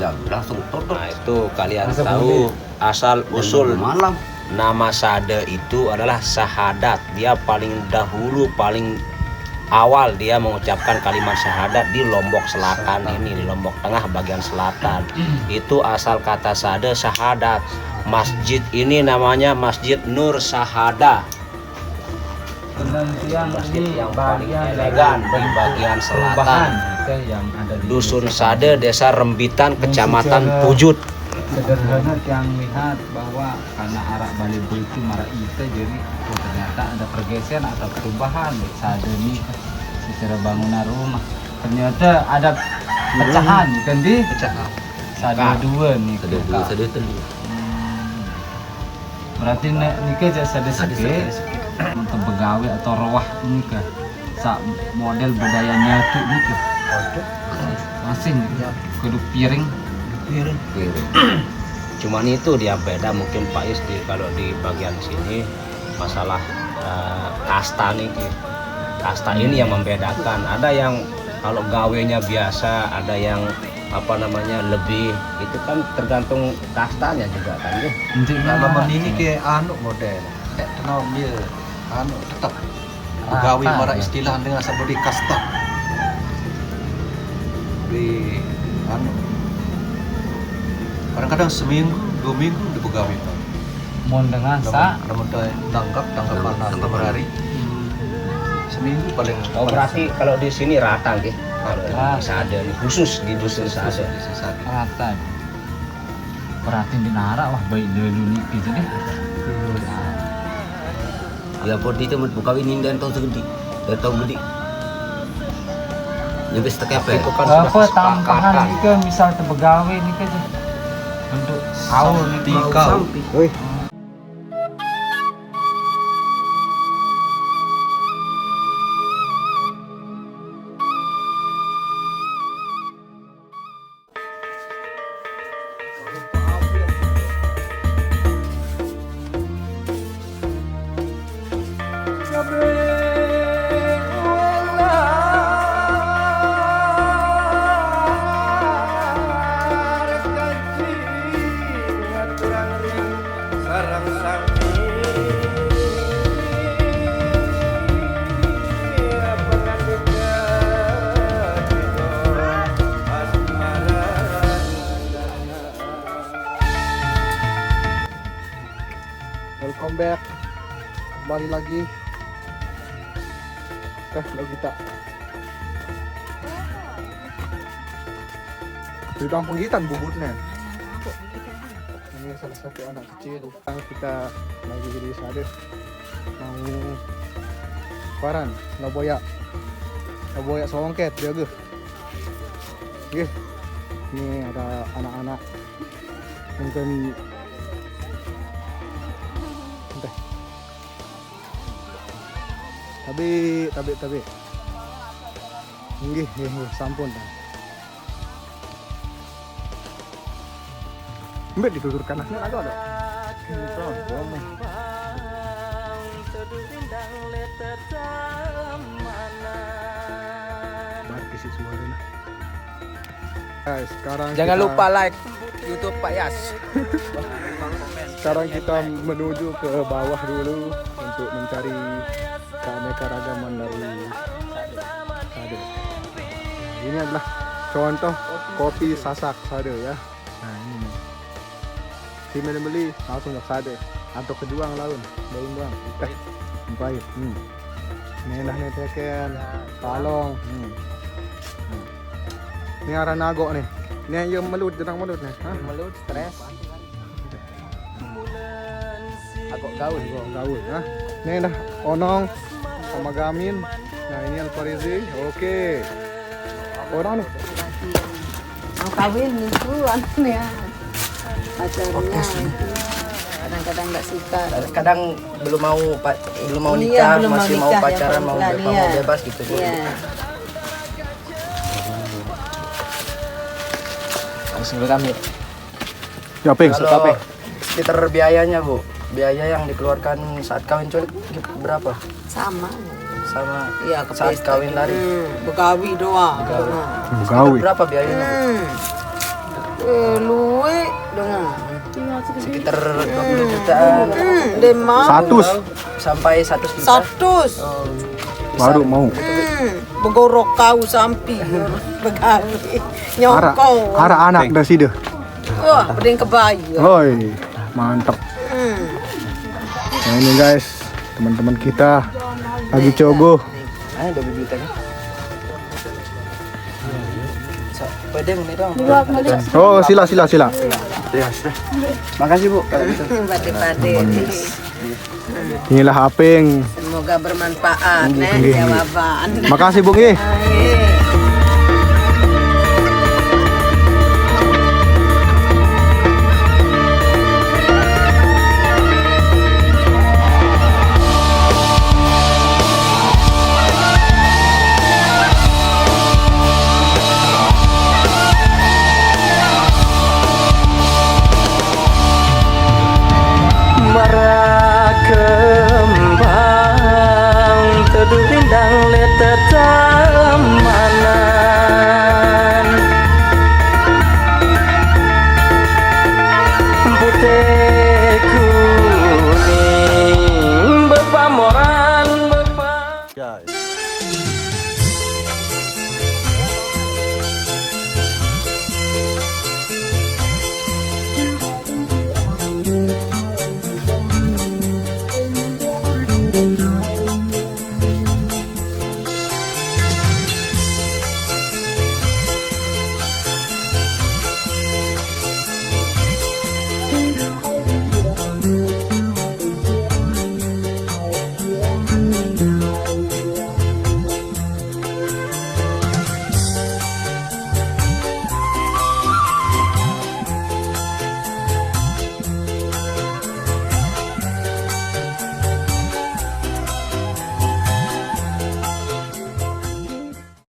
ya langsung tutup. Nah itu kalian tahu asal usul malam. Nama sade itu adalah syahadat. Dia paling dahulu, paling awal dia mengucapkan kalimat syahadat di Lombok Selatan ini, di Lombok Tengah bagian selatan. Itu asal kata sade syahadat. Masjid ini namanya Masjid Nur Syahada. Masjid yang paling elegan di bagian selatan. Yang ada di Dusun Sade, Desa Rembitan, Kecamatan Pujut. sederhana yang lihat bahwa karena arah Balibo itu marah itu jadi ternyata ada pergeseran atau perubahan Sade ini secara bangunan rumah ternyata ada pecahan kan di Pecahan. Sade dua nih Sade telu. berarti nikah jadi Sade seke untuk begawe atau rawah nikah sak model budayanya itu nikah masing kudu piring. Cuman itu dia beda mungkin Pak Is kalau di bagian sini masalah kasta nih. Kasta ini yang membedakan. Ada yang kalau gawenya biasa, ada yang apa namanya lebih, itu kan tergantung kastanya juga kan ya. Kalau ini ke anu model, tenau dia anu tetap pegawai marah istilah dengan seperti kasta. Di anu kadang-kadang seminggu, 2 minggu di pegawai. Mohon dengan sa Namun tanggapan hari seminggu paling. Oh berarti kalau di sini rata gitu. Kalau di Sade ini khusus di dusun Sade. rata. Berarti di nara wah baik dulu nih gitu deh. Ya buat itu buka ini dan tahun segede, dan tahun gede. Nyampe setekepe. Itu kan Apa sudah tambahan kesepakatan. nih kan misal terbegawai nih kan untuk haul nih Tikau. Welcome back, kembali lagi lalu kita di kampung Gitan bubutnya. Ini salah satu anak kecil. Sekarang kita lagi di Sade mau paran Laboya Songket jaga. Oke, ini ada anak-anak mungkin tapi nggih sampun ta. Mbak dituturkan asnya ada. Markisi suaranya. Sekarang Jangan kita, lupa like YouTube Pak Yas. Sekarang kita menuju ke bawah dulu untuk mencari keanekaragaman dari Sade. Ini adalah contoh kopi sasak Sade ya. Nah ini nih. Si beli langsung ke Sade atau ke Juang laun, daun doang. Pahit. Ini dah nih teken, kalong. Ini arah nago nih. Ini yang melut, jenang melut nih. Melut stres. Agak gaul. Gaul. Nah, ini dah onong sama gamin. Nah ini Alfarizi. Oke. Orang nih. Mau kawin itu anaknya pacarnya itu kadang-kadang nggak suka, Kadang belum mau Iya, nikah, belum mau masih mau nikah, ya, pacaran, mau pelan-pelan, iya. bebas gitu Bu. Iya. Langsung ke kami. Ya ping, Kalau sekitar biayanya Bu, biaya yang dikeluarkan saat kawin culik berapa? Sama Sama iya ke saat pesta kawin lari. begawi doang. Gawi. Berapa biayanya Bu? Luwe dengan sekitar 20 jutaan. dia mau 100 Sampai 1 juta. 100. baru mau. Begorok kau sampai begawe Ara nyokau. ara anak dah sida. Wah, pedeng kebaya. Hoi, mantap. Nah ini guys, teman-teman kita lagi cogo. Ah, 20 juta kan. So, pedeng nih dong. Oh, sila. Ya, sudah. Makasih, Bu. Kalau gitu. Pade-pade. Inilah Apeng. Semoga bermanfaat Nggih. jawaban. Makasih Bung. Amin.